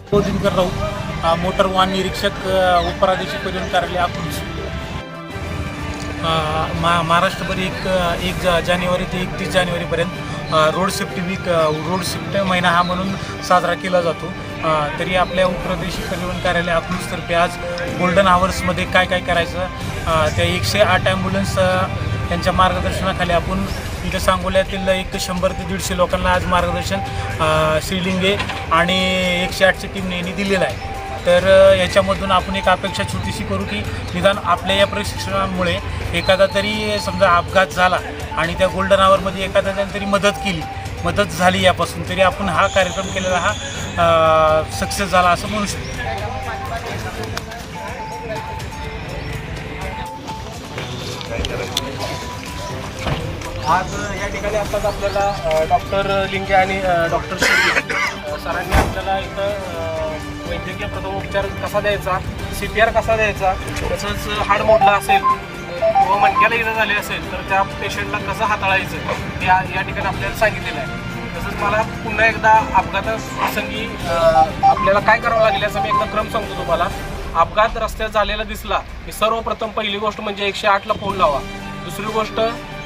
Dinkar Raut, motor वाहन निरीक्षक, उपप्रादेशिक परिवहन कार्यालय अकलूज। महाराष्ट्रभर 1 जानेवारी ते 31 जानेवारीपर्यंत road safety week, road safety महिना हा म्हणून साजरा केला जातो। तरी आपल्या उपप्रादेशिक परिवहन कार्यालय अकलूजतर्फे आज गोल्डन आवर्समध्ये काय काय करायचं, त्या 108 ॲम्ब्युलन्स यांच्या मार्गदर्शनाखाली आपण इथं सांगोल्यातील 100 ते 150 लोकांना आज मार्गदर्शन श्रीलिंगे आणि 108ची टीमने दिलेलं आहे। तर याच्यामधून आपण एक अपेक्षा छोटीशी करू की निदान आपल्या या प्रशिक्षणामुळे एखादा तरी समजा अपघात झाला आणि त्या गोल्डन आवरमध्ये एखाद्याने तरी मदत झाली यापासून, तरी आपण हा कार्यक्रम केलेला हा सक्सेस झाला असं म्हणू शकतो। आज या ठिकाणी असतात आपल्याला डॉक्टर लिंगे आणि डॉक्टर शिंदे सरांनी आपल्याला इथं वैद्यकीय प्रथमोपचार कसा द्यायचा, CPR कसा द्यायचा, तसंच हाड मोडला असेल किंवा मणक्याला इजा झाली असेल तर त्या पेशंटला कसं हाताळायचं या ठिकाणी आपल्याला सांगितलेलं आहे। तसंच मला पुन्हा एकदा अपघाताप्रसंगी आपल्याला काय करावं लागेल याचा मी एकदा क्रम सांगतो तुम्हाला। अपघात रस्त्यात झालेला दिसला की सर्वप्रथम पहिली गोष्ट म्हणजे 108ला फोन लावा। दुसरी गोष्ट,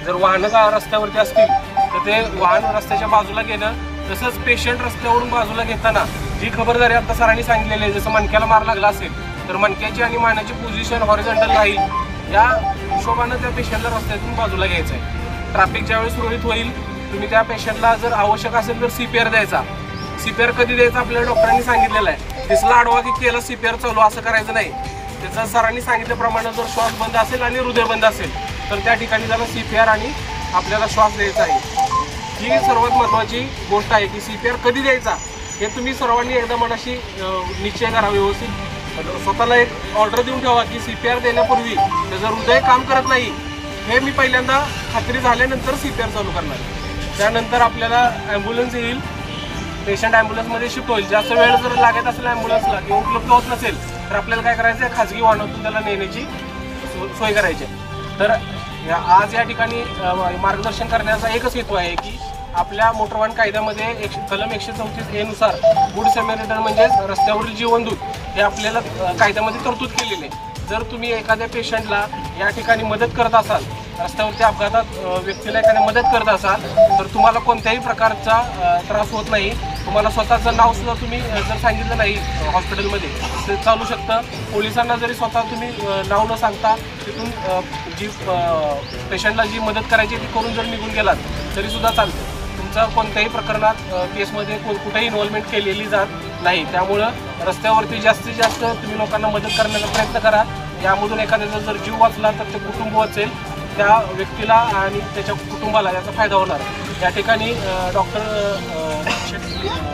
जर वाहनं रस्त्यावरती असतील तर ते वाहन रस्त्याच्या बाजूला घेणं, तसंच पेशंट रस्त्यावरून बाजूला घेताना जी खबरदारी आता सरांनी सांगितलेली आहे, जसं मणक्याला मार लागला असेल तर मणक्याची आणि मानेची पोझिशन हॉरिझॉन्टल राहील, या हिशोबानं त्या पेशंटला रस्त्यातून बाजूला घ्यायचं आहे। ट्रॅफिक ज्यावेळी सुरळीत होईल तुम्ही त्या पेशंटला जर आवश्यक असेल तर CPR द्यायचा। CPR कधी द्यायचा आपल्याला डॉक्टरांनी सांगितलेलं आहे। दिसला आडवा की केलं CPR चालू असं करायचं नाही। त्याचं सरांनी सांगितल्याप्रमाणे जर श्वास बंद असेल आणि हृदय बंद असेल तर त्या ठिकाणी त्याला CPR आणि आपल्याला श्वास द्यायचा आहे। ही सर्वात महत्त्वाची गोष्ट आहे की CPR कधी द्यायचा हे तुम्ही सर्वांनी एकदा मनाशी निश्चय करा व्यवस्थित। स्वतःला एक ऑर्डर देऊन ठेवा की CPR देण्यापूर्वी त्याचं हृदय काम करत नाही हे मी पहिल्यांदा खात्री झाल्यानंतर CPR चालू करणार। त्यानंतर आपल्याला ॲम्ब्युलन्स येईल, पेशंट ॲम्ब्युलन्समध्ये शिफ्ट होईल। जास्त वेळ जर लागत असेल ॲम्ब्युलन्सला किंवा उपलब्ध होत नसेल तर आपल्याला काय करायचं आहे, खाजगी वाहनातून त्याला नेण्याची सोय करायची आहे। तर आज या ठिकाणी मार्गदर्शन करण्याचा एकच हेतू आहे की आपल्या मोटर वाहन कायद्यामध्ये कलम 134A नुसार गुड सॅमरिटन म्हणजेच रस्त्यावरील जीवनदूत हे आपल्याला कायद्यामध्ये तरतूद केलेली आहे। जर तुम्ही एखाद्या पेशंटला या ठिकाणी मदत करत असाल, रस्त्यावरती अपघातात व्यक्तीला एखाद्या मदत करत असाल तर तुम्हाला कोणत्याही प्रकारचा त्रास होत नाही। तुम्हाला स्वतःचं नावसुद्धा तुम्ही जर सांगितलं नाही हॉस्पिटलमध्ये तर चालू शकतं। पोलिसांना जरी स्वतः तुम्ही नाव न सांगता तिथून जी पेशंटला जी मदत करायची ती करून जर निघून गेलात तरीसुद्धा चालतं। तुमचा कोणत्याही प्रकरणात केसमध्ये कुठेही इन्व्हॉल्वमेंट केलेली जात नाही। त्यामुळं रस्त्यावरती जास्तीत जास्त तुम्ही लोकांना मदत करण्याचा प्रयत्न करा। यामधून एखाद्याचा जर जीव वाचला तर ते कुटुंब वाचेल, त्या व्यक्तीला आणि त्याच्या कुटुंबाला याचा फायदा होणार। या ठिकाणी डॉक्टर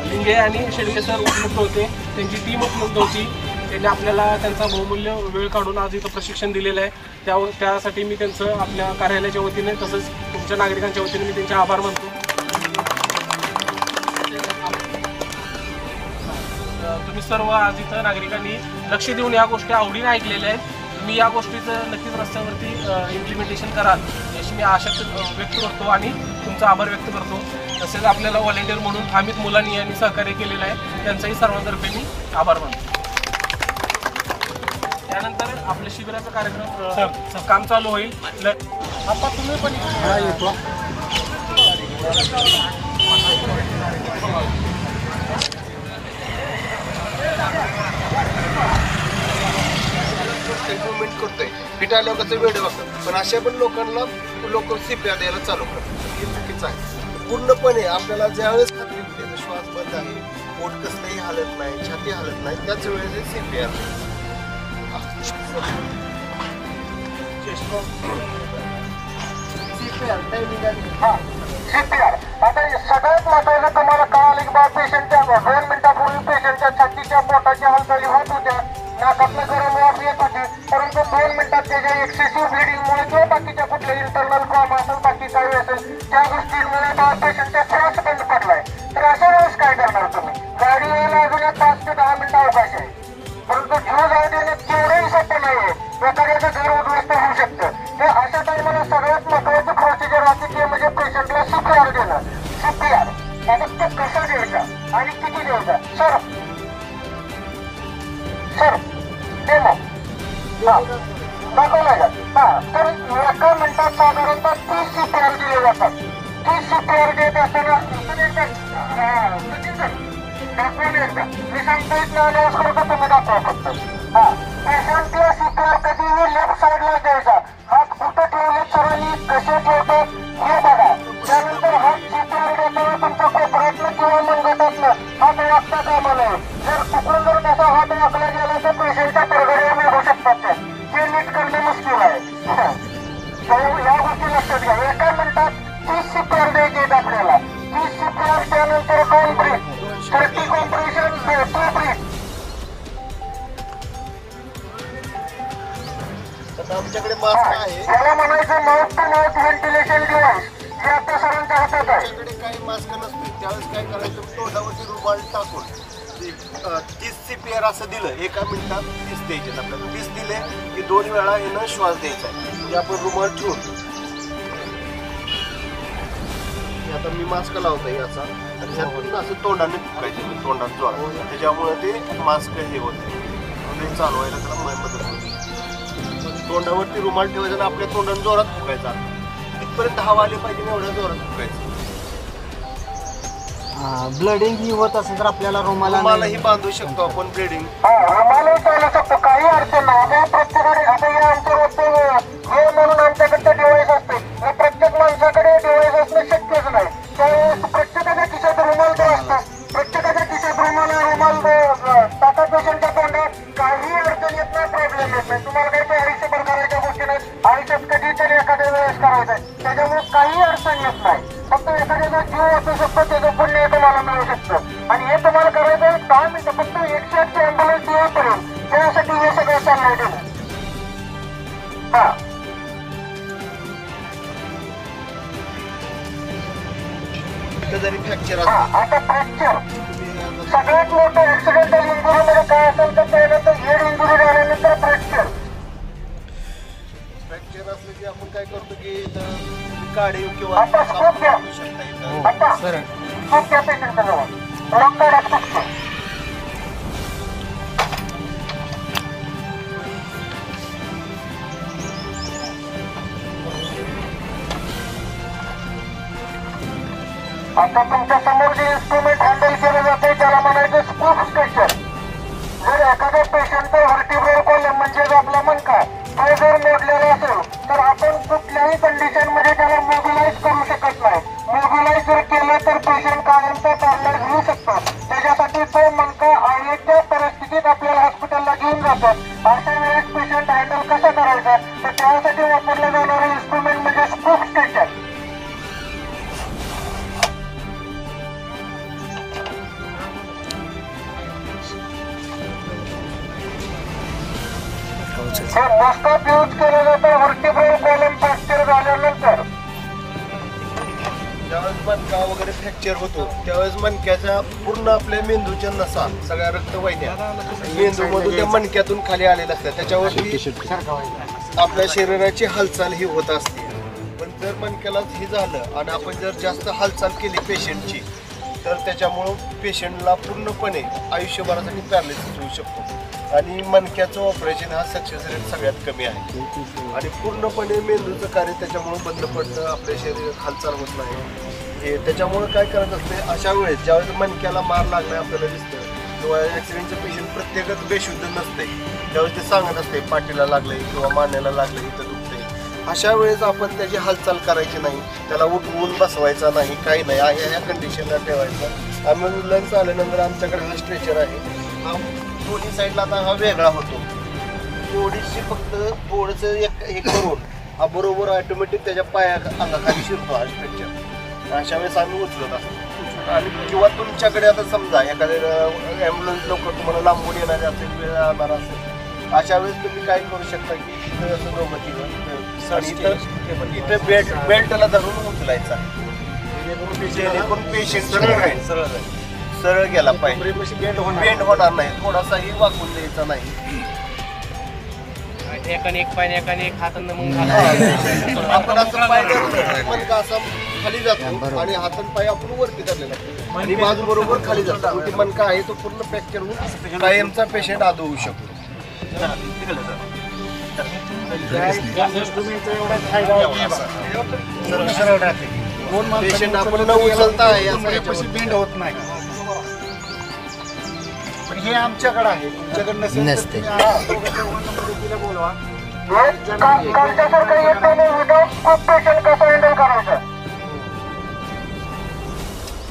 लिंगे आणि शेडगे सर उपलब्ध होते, त्यांची टीम उपलब्ध होती। त्यांनी आपल्याला त्यांचा बहुमूल्य वेळ काढून आज इथं प्रशिक्षण दिलेलं आहे। त्यासाठी मी त्यांचं आपल्या कार्यालयाच्या वतीने तसंच तुमच्या नागरिकांच्या वतीने मी त्यांचे आभार मानतो। तुम्ही सर्व आज इथं नागरिकांनी लक्ष देऊन या गोष्टी आवडीने ऐकलेल्या आहेत। तुम्ही या गोष्टीचं नक्कीच रस्त्यावरती इम्प्लिमेंटेशन कराल याची मी आशा व्यक्त करतो आणि तुमचा आभार व्यक्त करतो। तसेच आपल्याला व्हॉलेंटियर म्हणून अमित मुलानी यांनी सहकार्य केलेलं आहे, त्यांचाही सर्वांतर्फे मी आभार मानतो। त्यानंतर आपल्या शिबिराचा कार्यक्रम काम चालू होईल। आता तुम्ही पण येतो इम्प्रूव्हमेंट करतोय, फिट आल्यावर कसं वेळ बघतात, पण अशा पण लोक CPR द्यायला चालू करतात, हे चुकीचं आहे। पूर्णपणे आपल्याला ज्यावेळेस खात्री होते श्वास बंद आहे, पोट कसलंही हालत नाही, छाती हालत नाही, त्याच वेळेस CPR आता सगळ्यात महत्वाचं तुम्हाला कळालं की बा पेशंटच्या 2 मिनिटापूर्वी पेशंटच्या छातीच्या पोटाच्या हालचाली होत होत्या, नाकातलं गरम वाफ येत होती, परंतु 2 मिनिटात त्याच्या एक्सेसिव्ह ब्लिडिंगमुळे किंवा बाकीच्या कुठल्या इंटरनल प्रॉब्लेम असेल, बाकी काही असेल त्या गोष्टींमुळे पेशंटचा श्वास बंद पडलाय। तर अशा वेळेस काय करणार तुम्ही? गाडी यायला अजून 5 ते 10 मिनिटं अवकाश आहे, परंतु जीव जाऊ देणे तेवढंही सोपं नाहीये, एखाद्याचं घर उद्ध्वस्त होऊ शकतं। तर अशा टाइमला सगळ्यात महत्वाचं प्रोसिजर असते ते म्हणजे पेशंटला CPR देणं। CPR आता ते कसं द्यायचं आणि किती द्यायचं? सर सर डेमो दाखवलाय का? तर एका मिनिटात साधारणतः 30 CPR दिले जातात. 30 CPR देत असताना दाखवले एकदा मी सांगता येत नाही अनाऊन्स करतो तुम्ही दाखवा फक्त. पेशंटला CPR कधीही लेफ्ट साईडला द्यायचा. हात कुठं ठेवले सरांनी कसे ठेवतात हे बघा. त्यानंतर हात CPR देताना तुमच्या कोपऱ्यातलं किंवा मनगटातलं हात वागता कामा नये. जर चुकून जर त्याचा हात वाकला गेला तर पेशंटच्या परगड्या होऊ शकतात. हे नीट करणे मुश्किल आहे. या गोष्टी लक्षात घ्या. एका मिनिटात 30 CPR द्यायचे आहेत आपल्याला. 30 CPR त्यानंतर 2 ब्रीथ, 30 कॉम्प्रेशन, 2 ब्रीथ. आमच्याकडे मास्क आहे. याला म्हणायचं mouth to mouth ventilation device. जे आता सरांच्या हातात आहे. आमच्याकडे काही मास्क नसते. त्यावेळेस काय करायचं, तोंडावरती रुमाल टाकून 30 CPR असं दिलं. एका मिनिटात 30 द्यायचे. आपल्याला 30 दिले की 2 वेळा येणं श्वास द्यायचा. म्हणजे आपण रुमाल ठेवून आता मी मास्क लावतोय याचा आणि ह्यातून असं तोंडाने फुकायचं. तोंडात जोर त्याच्यामुळे ते मास्क हे होते. म्हणजे चालवायला त्याला मदत होते. तोंडावरती रुमाल ठेवायचा आणि आपल्या तोंडाने जोरात फुकायचा. तिथपर्यंत हवा आली पाहिजे एवढ्या जोरात फुकायचं. ब्लडिंग ही होत असेल तर आपल्याला रुमालाही बांधू शकतो आपण. ब्लिडिंग रुमालही चालू शकतो. काही अडचण नाही. प्रत्येकाने आता या आमच्या हे म्हणून आमच्याकडे डिव्हाइस असते. प्रत्येक माणसाकडे डिव्हाइस असणं शक्यच नाही. त्यावेळेस प्रत्येकाच्या खिशात रुमाल काय असतात. प्रत्येकाच्या खिशात रुमाल टाका पेशंटच्या तोंडात. काही अडचण येत नाही, प्रॉब्लेम येत नाही. तुम्हाला काही ते आयुष्यभर करायच्या गोष्टी नाही. आयुष्यात कधीतरी एखाद्या वेळेस करायचं आहे. त्याच्यामुळे काही अडचण येत नाही. फक्त एखाद्याचा जीव असू शकतो, त्याचं पुण्य तुम्हाला मिळू शकतं. आणि हे तुम्हाला करायचं आहे 10 मिनिटं. फक्त 108ची ॲम्ब्युलन्स येईपर्यंत त्यासाठी हे सगळं चाललंय दिलं. जरी फ्रॅक्चर आता फ्रॅक्चर सगळ्यात मोठं ऍक्सिडेंटल इंजुरीमध्ये काय असेल तर पहिल्यांदा हेड इंजुरी झाल्यानंतर फ्रॅक्चर असलं की आपण काय करतो की काढीव किंवा आता स्कोप घ्या. आता स्कोप घ्या पेशंटच्या जवळ. रक्त रक्त आता तुमच्या समोर जे इन्स्ट्रुमेंट हँडल केलं जाते त्याला म्हणायचं स्कूप स्ट्रेचर. जर एखाद्या पेशंटचा व्हर्टिब्रल कॉलम म्हणजे आपला मणका तो जर मोडलेला असेल तर आपण कुठल्याही कंडिशनमध्ये त्याला मोबिलाइज करू शकत नाही. मोबिलाइज जर केलं तर पेशंट कायमचा चालण्यास घेऊ शकतो. त्याच्यासाठी तो मणका आयोग्य परिस्थितीत आपल्याला हॉस्पिटलला घेऊन जातात. अशा वेळेस पेशंट हँडल कसा करायचा तर त्यासाठी वापरलं जाणारं इन्स्ट्रुमेंट म्हणजे स्कूप स्ट्रेचर. मोस्टॉप यूज केलं जातं व्हर्टिब्रल कॉलम फ्रॅक्चर झाल्यानंतर. ज्यावेळेस मणका वगैरे फ्रॅक्चर होतो त्यावेळेस मणक्याच्या पूर्ण आपल्या मेंदूच्या नसा सगळ्या रक्तवाहिन्या मेंदूमधून त्या मणक्यातून खाली आलेल्या असतात. त्याच्यावरती आपल्या शरीराची हालचाल ही होत असते. पण जर मणक्याला हे झालं आणि आपण जर जास्त हालचाल केली पेशंटची तर त्याच्यामुळं पेशंटला पूर्णपणे आयुष्यभरासाठी पॅरालिसिस होऊ शकतो. आणि मणक्याचं ऑपरेशन हा सक्सेस रेट सगळ्यात कमी आहे. आणि पूर्णपणे मेंदूचं कार्य त्याच्यामुळं बंद पडतं. आपल्या शरीरात हालचाल होत नाही. हे त्याच्यामुळं काय करत असते अशा वेळेस ज्यावेळेस मणक्याला मार लागला आपल्याला दिसतं किंवा ॲक्सिडेंटचं पेशंट प्रत्येकच बेशुद्ध नसते त्यावेळेस ते सांगत असते पाठीला लागले किंवा मानेला लागले इथं दुखते. अशा वेळेस आपण त्याची हालचाल करायची नाही. त्याला उठवून बसवायचा नाही, काही नाही. ह्या कंडिशनला ठेवायचं. ॲम्ब्युलन्स आल्यानंतर आमच्याकडे हा स्ट्रेचर आहे. हा दोन्ही साईडला आता हा वेगळा होतो. थोडीशी फक्त थोडंसं हे करून हा बरोबर ऑटोमॅटिक त्याच्या अंगाखाली शिरतो हा स्ट्रेचर. अशा वेळेस आम्ही उचलत असतो. आणि किंवा तुमच्याकडे आता समजा एखाद्या ॲम्ब्युलन्स लवकर तुम्हाला लांबून येणारे असेल वेळ येणार असेल अशा वेळेस तुम्ही काय करू शकता की इथं असं दोघं तिघं इथं बेल्टला धरून उचलायचा जेणेकरून पेशंट सरळ गेला पाहिजे. बेंड होणार नाही. थोडासाही वाकून द्यायचा नाही. एकाने एक पाय एकाने एक हातानं मग आपण असं पाय मणका असा खाली जातो आणि हातन पाय आपण वरती धरलेला आणि बाजू बरोबर खाली जातो. ती मणका आहे तो पूर्ण फ्रॅक्चर होऊन कायमचा पेशंट आदो होऊ शकतो. पेशंट आपण न उचलता आहे बेंड होत नाही. पण हे आमच्याकडे आहे, तुमच्याकडे नसते. बोलवा कालच्यासारखं येत नाही. विदाउट खूप पेशंट कसं हँडल करायचं.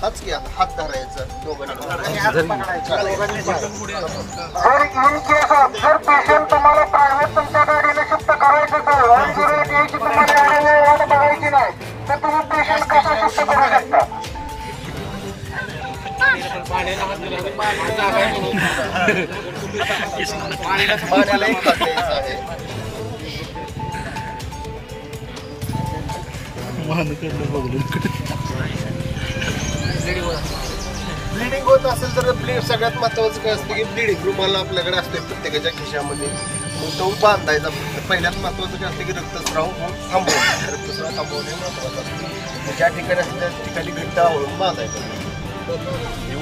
हाच की आता हात धरायचा जर इन केस जर पेशंट तुम्हाला प्रायव्हेट तुमच्या गाडीने शिफ्ट करायचं असेल आणि जर यायची तुम्हाला वाट बघायची नाही तर तुम्ही पेशंट कसं शिफ्ट करू शकता. पाण्याला एक तास द्यायचा आहे. ब्लिडिंग होत असेल तर सगळ्यात महत्वाचं काय असतं की ब्लिडिंग रुमाला आपल्याकडे असते प्रत्येकाच्या खिशामध्ये. मग तो बांधायचा. पहिल्यात महत्वाचं काय असतं की रक्तस्राव थांबवणे. रक्तस्राव थांबवणे महत्वाचं असतं. ज्या ठिकाणी असतं त्या ठिकाणी घट्ट आवळून बांधायचं.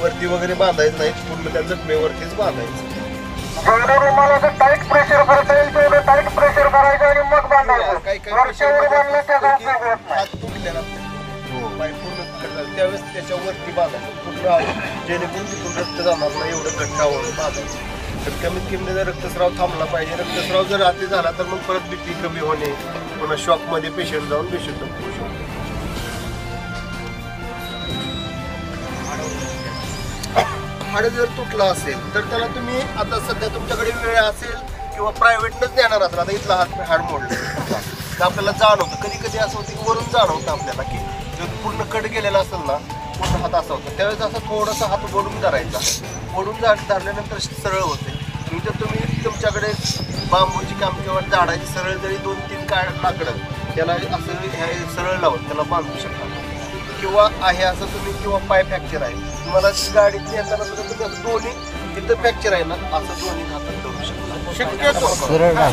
वरती वगैरे बांधायचं नाही, पूर्ण त्या जखमेवरतीच बांधायचं. जेवढं रुमालाचं टाईट प्रेशर करता येईल तेवढं टाईट प्रेशर करायचं आणि मग बांधायचं. वरच्यावर बांधलं त्याचा उपयोग होत नाही. हात तुटलेला पाय पूर्ण त्यावेळेस त्याच्यावरती बांधायचं पूर्ण, जेणेकरून तिथून रक्त जाणार नाही एवढं घट्ट आवळून बांधायचं. तर कमीत कमी जर रक्तस्राव थांबला पाहिजे. रक्तस्राव जर अति झाला तर मग परत BP कमी होणे, पुन्हा शॉकमध्ये पेशंट जाऊन बेशुद्ध होऊ शकतो. हाड जर तुटला असेल तर त्याला तुम्ही आता सध्या तुमच्याकडे वेळ असेल किंवा प्रायव्हेटनंच देणार असेल. आता इथला हाड मोडला तर आपल्याला जाणवतं. कधी कधी असं होतं की वरून जाणवतं आपल्याला की जर पूर्ण कट गेलेला असेल ना, पूर्ण हात असा होता, त्यावेळेस असं थोडासा हात ओढून धरायचा. ओढून धरल्यानंतर सरळ होते. जर तुम्ही तुमच्याकडे बांबूची काम किंवा झाडाची सरळ जरी 2-3 लाकडं त्याला असं सरळ लावून त्याला बांधू शकता. किंवा आहे असं तुम्ही, किंवा पाय फ्रॅक्चर आहे तुम्हाला गाडीत येताना सुद्धा तुम्ही दोन्ही तिथं फ्रॅक्चर आहे ना असं दोन्ही हातात धरू शकता. शक्यतो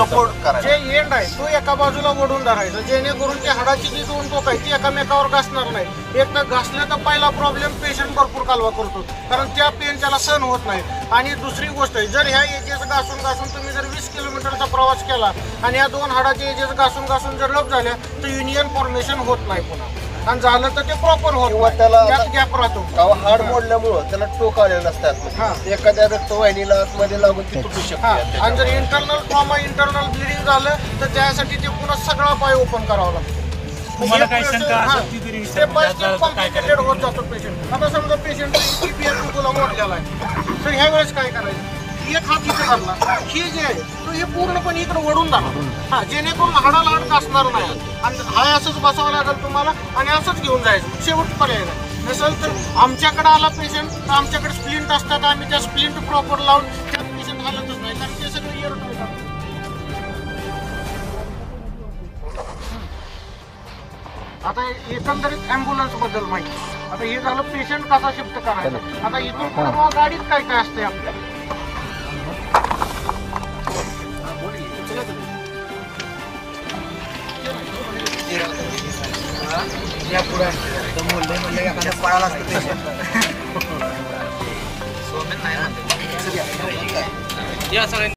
सपोर्ट करायचं. जे एंड आहे तो एका बाजूला ओढून धरायचं, जेणेकरून ती हाडाची जी 2 टोक आहे ती एकामेकावर घासणार नाही. एक तर घासलं तर पहिला प्रॉब्लेम पेशंट भरपूर कालवा करतो, कारण त्या पेन त्याला सहन होत नाही. आणि दुसरी गोष्ट आहे, जर ह्या एजेस घासून तुम्ही जर 20 किलोमीटरचा प्रवास केला आणि या 2 हाडाचे एजेस घासून जर लप झाल्या तर युनियन फॉर्मेशन होत नाही पुन्हा. आणि झालं तर ते प्रॉपर होत किंवा त्याला गॅप राहतो. हाड मोडल्यामुळं त्याला टोक आलेलं असतात. एखाद्या रक्तवाहिनीला आतमध्ये लागून ती तुटू शकते. आणि जर इंटरनल ब्लिडिंग झालं तर त्यासाठी ते पुन्हा सगळा पाय ओपन करावा लागतो. तुम्हाला काय शंका असेल ती तरी स्टेप बाय स्टेप कॉम्प्लिकेटेड होत जातो पेशंट. आता समजा पेशंट तुला मोडलेला आहे तर ह्या वेळेस काय करायचं, एक हात इथे धरला, हे जे आहे तो हे पूर्णपणे इकडे वळून जाणार. जेणेकरून हाडाला हाड घासणार नाही. आणि हा असंच बसावं लागेल तुम्हाला आणि असंच घेऊन जायचं. शेवट पर्याय नाही. नसेल तर आमच्याकडे आला पेशंट तर आमच्याकडे स्प्लिंट असतात. आम्ही त्या स्प्लिंट प्रॉपर लावून त्या पेशंट हालतच नाही, कारण ते सगळं इयर होतात. आता एकंदरीत ॲम्ब्युलन्स बद्दल माहिती. आता हे झालं पेशंट कसा शिफ्ट करायचा. आता इथून पुढे गाडीत काय काय असते आपल्या. या पुढे म्हणलं एखाद्या पळाला असतं पेशंट.